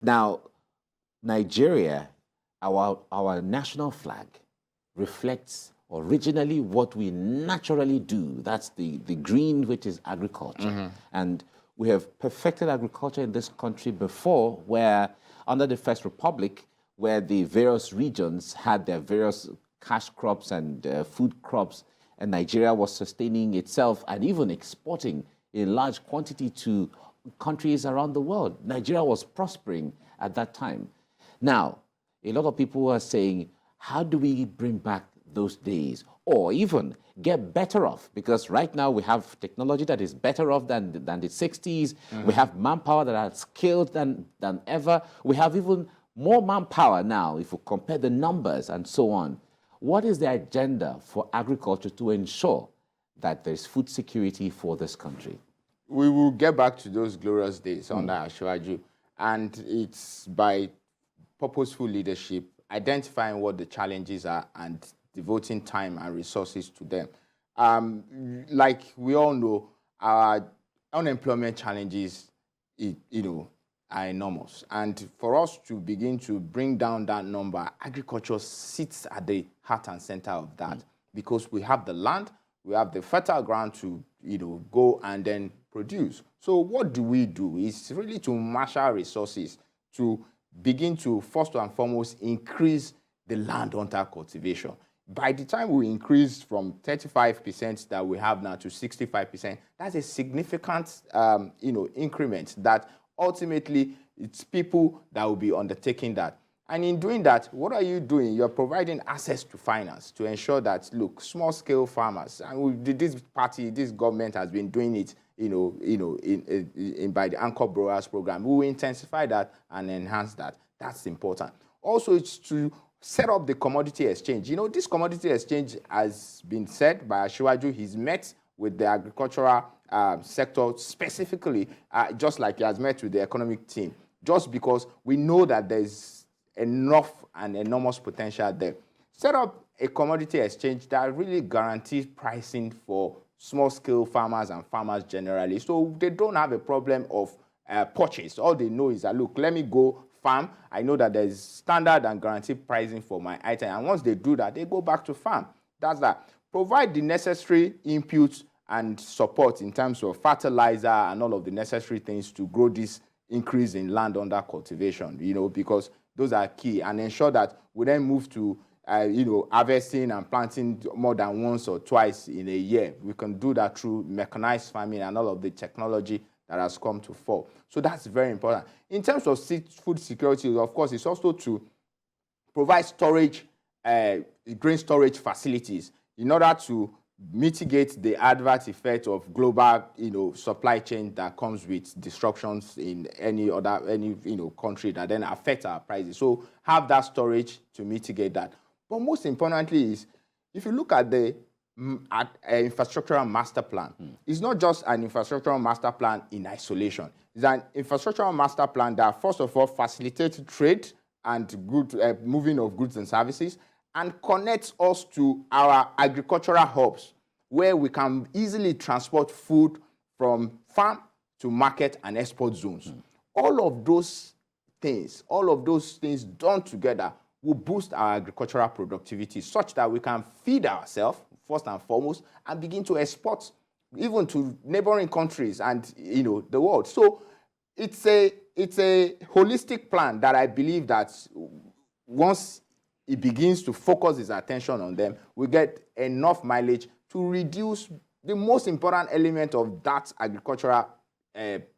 Now, Nigeria, our national flag, reflects originally what we naturally do. That's the green, which is agriculture. And we have perfected agriculture in this country before, where under the First Republic, where the various regions had their various cash crops and food crops, and Nigeria was sustaining itself and even exporting in large quantity to countries around the world. Nigeria was prospering at that time. Now, a lot of people are saying, how do we bring back those days, or even get better off? Because right now we have technology that is better off than the 60s. We have manpower that are skilled than ever. We have even more manpower now if we compare the numbers and so on. What is the agenda for agriculture to ensure that there's food security for this country? We will get back to those glorious days under Ashwaju, and it's by purposeful leadership, identifying what the challenges are and devoting time and resources to them. Like we all know, our unemployment challenges, are enormous. And for us to begin to bring down that number, agriculture sits at the heart and center of that, because we have the land, we have the fertile ground to, go and then produce. So what do? It's really to marshal resources to begin to, first and foremost, increase the land under cultivation. By the time we increase from 35% that we have now to 65%, that's a significant, increment that ultimately it's people that will be undertaking that. And in doing that, what are you doing? You're providing access to finance to ensure that, look, small-scale farmers, and this government has been doing it, by the Anchor Growers Program. We will intensify that and enhance that. That's important. Also, it's to set up the commodity exchange. This commodity exchange has been said by Ashwaju. He's met with the agricultural sector specifically, just like he has met with the economic team, just because we know that there's enough and enormous potential there. Set up a commodity exchange that really guarantees pricing for small-scale farmers and farmers generally, so they don't have a problem of purchase. All they know is that, look, let me go farm. I know that there's standard and guaranteed pricing for my item, and once they do that, they go back to farm. That's that. Provide the necessary inputs and support in terms of fertilizer and all of the necessary things to grow this increase in land under cultivation, because those are key, and ensure that we then move to, harvesting and planting more than once or twice in a year. We can do that through mechanized farming and all of the technology that has come to fore. So that's very important. In terms of food security, of course, it's also to provide storage, grain storage facilities in order to mitigate the adverse effect of global, supply chain that comes with disruptions in any country that then affect our prices. So have that storage to mitigate that. But most importantly is, if you look at the infrastructural master plan, it's not just an infrastructural master plan in isolation. It's an infrastructural master plan that, first of all, facilitates trade and moving of goods and services, and connects us to our agricultural hubs, where we can easily transport food from farm to market and export zones. All of those things done together will boost our agricultural productivity such that we can feed ourselves, first and foremost, and begin to export even to neighboring countries and the world. So it's a holistic plan that I believe that once it begins to focus its attention on them, we get enough mileage to reduce the most important element of that agricultural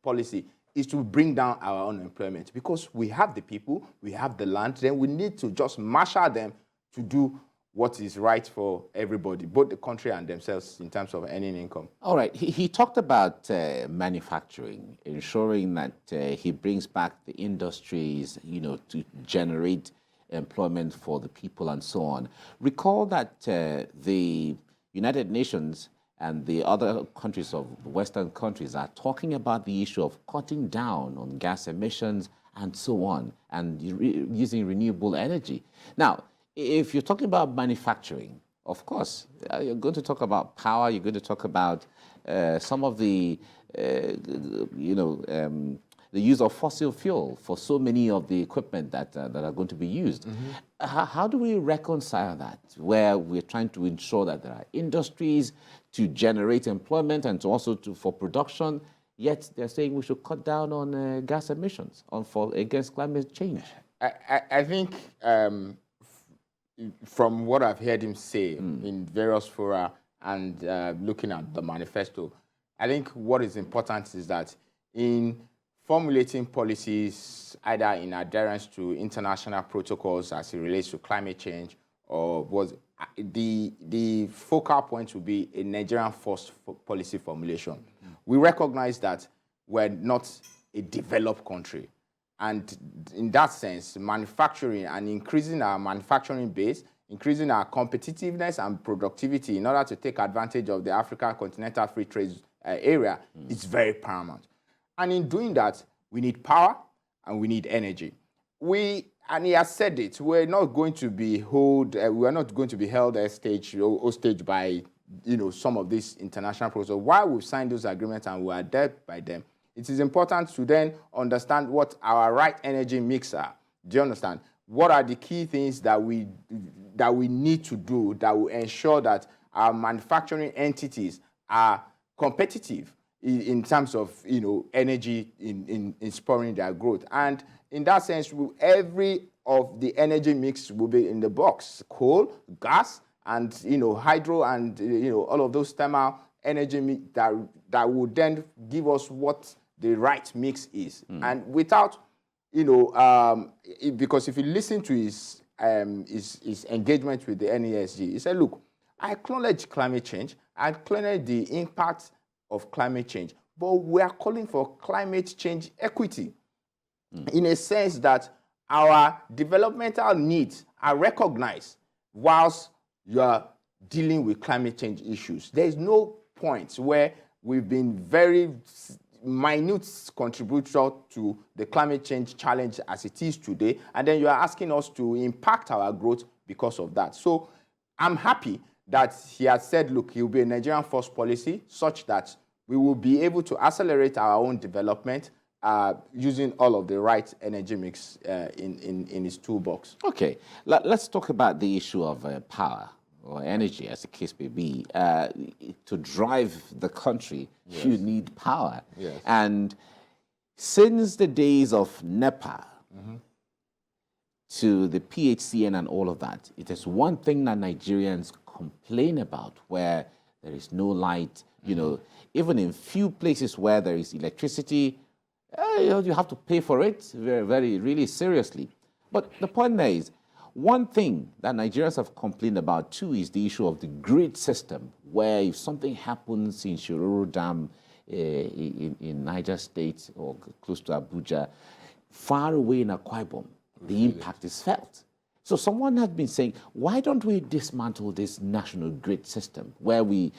policy, is to bring down our unemployment. Because we have the people, we have the land, then we need to just marshal them to do what is right for everybody, both the country and themselves, in terms of earning income. All right. He talked about manufacturing, ensuring that he brings back the industries, to generate employment for the people and so on. Recall that the United Nations and the other countries of Western countries are talking about the issue of cutting down on gas emissions and so on, and using renewable energy. Now, if you're talking about manufacturing, of course, you're going to talk about power, you're going to talk about some of the, the use of fossil fuel for so many of the equipment that are going to be used. How do we reconcile that, where we're trying to ensure that there are industries to generate employment and for production, yet they're saying we should cut down on gas emissions against climate change? I think from what I've heard him say in various fora and looking at the manifesto, I think what is important is that in formulating policies, either in adherence to international protocols as it relates to climate change, or was the focal point will be a Nigerian first policy formulation. We recognize that we're not a developed country. And in that sense, manufacturing and increasing our manufacturing base, increasing our competitiveness and productivity in order to take advantage of the African Continental Free Trade area is very paramount. And in doing that, we need power and we need energy. And he has said it, we're not going to be held hostage by some of these international processes. While we've signed those agreements and we are adhered by them, it is important to then understand what our right energy mix are. Do you understand? What are the key things that we need to do that will ensure that our manufacturing entities are competitive in terms of energy in spurring their growth? And in that sense, every of the energy mix will be in the box: coal, gas, and hydro, and all of those thermal energy that would then give us what the right mix is. And without because if you listen to his engagement with the NESG, he said, look, I acknowledge climate change, I acknowledge the impact of climate change, but we are calling for climate change equity in a sense that our developmental needs are recognized whilst you are dealing with climate change issues. There is no point where we've been very minute contributor to the climate change challenge as it is today, and then you are asking us to impact our growth because of that. So I'm happy that he has said, look, it will be a Nigerian first policy such that we will be able to accelerate our own development using all of the right energy mix in his toolbox. Okay, let's talk about the issue of power or energy, as the case may be. To drive the country, you need power. Yes. And since the days of NEPA to the PHCN and all of that, it is one thing that Nigerians complain about, where there is no light. Even in few places where there is electricity, you have to pay for it really seriously. But the point there is, one thing that Nigerians have complained about too is the issue of the grid system, where if something happens in Shiroro Dam in Niger State or close to Abuja, far away in Akwa Ibom, the impact is felt. So someone has been saying, why don't we dismantle this national grid system where we,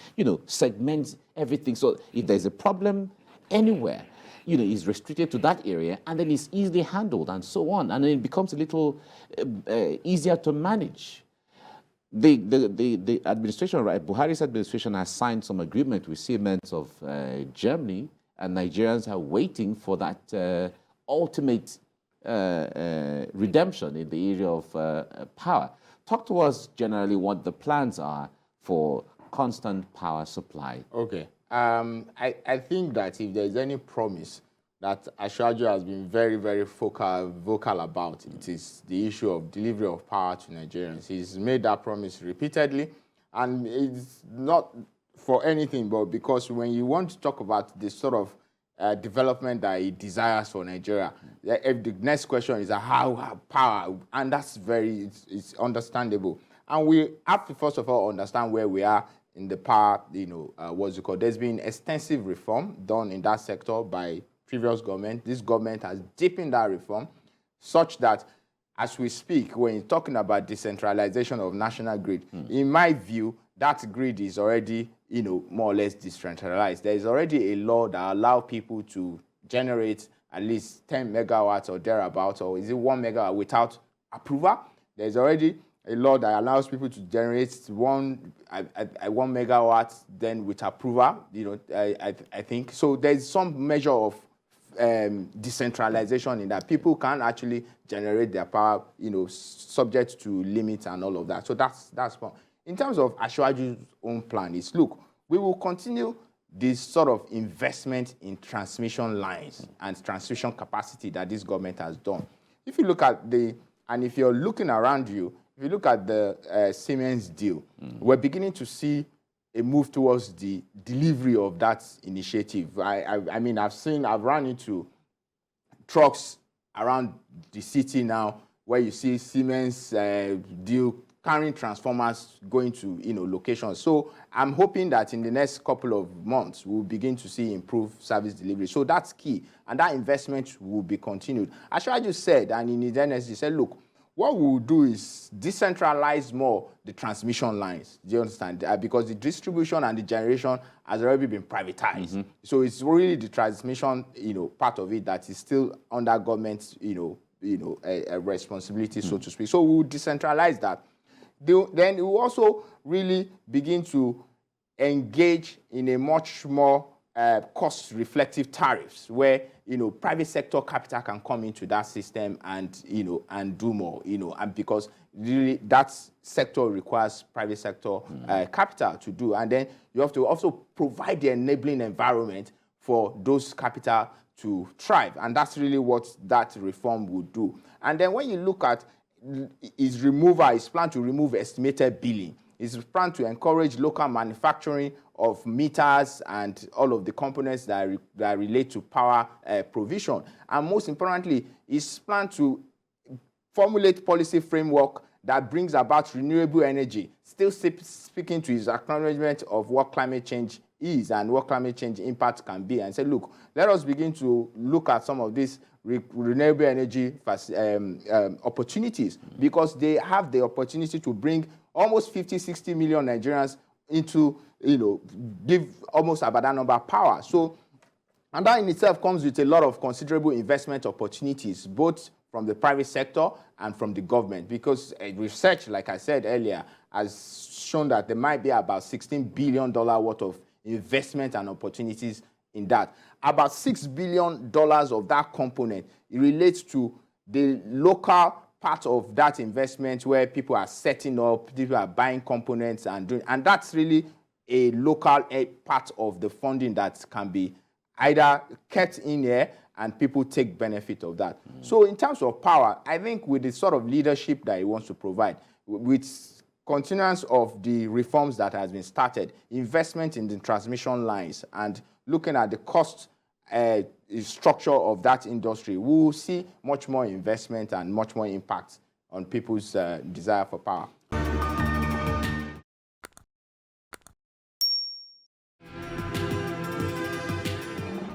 segment everything, so if there's a problem anywhere, is restricted to that area, and then it's easily handled and so on, and then it becomes a little easier to manage. The administration, right, Buhari's administration has signed some agreement with Siemens of Germany, and Nigerians are waiting for that ultimate redemption in the area of power. Talk to us generally what the plans are for constant power supply. Okay. I think that if there's any promise that Ashwaju has been very, very vocal about, it is the issue of delivery of power to Nigerians. He's made that promise repeatedly, and it's not for anything, but because when you want to talk about the sort of development that he desires for Nigeria, the next question is how power, and that's it's understandable. And we have to first of all understand where we are in the power, there's been extensive reform done in that sector by previous government. This government has deepened that reform such that as we speak, when you're talking about decentralization of national grid, in my view, that grid is already, more or less decentralized. There is already a law that allows people to generate at least 10 megawatts or thereabouts, or is it 1 megawatt without approval? There's already a law that allows people to generate 1 megawatt then with approval, I think. So there's some measure of decentralization in that people can actually generate their power, subject to limits and all of that. So that's one. In terms of Asiwaju's own plan, is look, we will continue this sort of investment in transmission lines and transmission capacity that this government has done. If you look at and if you're looking around you, if you look at the Siemens deal, we're beginning to see a move towards the delivery of that initiative. I mean, I've run into trucks around the city now where you see Siemens deal carrying transformers going to locations. So I'm hoping that in the next couple of months we'll begin to see improved service delivery. So that's key, and that investment will be continued. As I just said, and in his earnest, he said, look, what we'll do is decentralize more the transmission lines. Do you understand? Because the distribution and the generation has already been privatized. So it's really the transmission, part of it that is still under government, a responsibility, so to speak. So we'll decentralize that. Then we'll also really begin to engage in a much more cost-reflective tariffs where private sector capital can come into that system and and do more, and because really that sector requires private sector capital to do, and then you have to also provide the enabling environment for those capital to thrive, and that's really what that reform would do. And then when you look at his plan to remove estimated billing. It's planned to encourage local manufacturing of meters and all of the components that relate to power provision. And most importantly, it's planned to formulate policy framework that brings about renewable energy, still speaking to his acknowledgement of what climate change is and what climate change impact can be, and say, look, let us begin to look at some of these renewable energy opportunities, because they have the opportunity to bring almost 50-60 million Nigerians into, give almost about that number of power. So, and that in itself comes with a lot of considerable investment opportunities, both from the private sector and from the government, because research, like I said earlier, has shown that there might be about $16 billion worth of investment and opportunities in that. About $6 billion of that component, it relates to the local part of that investment where people are setting up, people are buying components and doing, and that's really a local part of the funding that can be either kept in here and people take benefit of that. So in terms of power, I think with the sort of leadership that he wants to provide, with continuance of the reforms that has been started, investment in the transmission lines, and looking at the cost structure of that industry, we will see much more investment and much more impact on people's desire for power.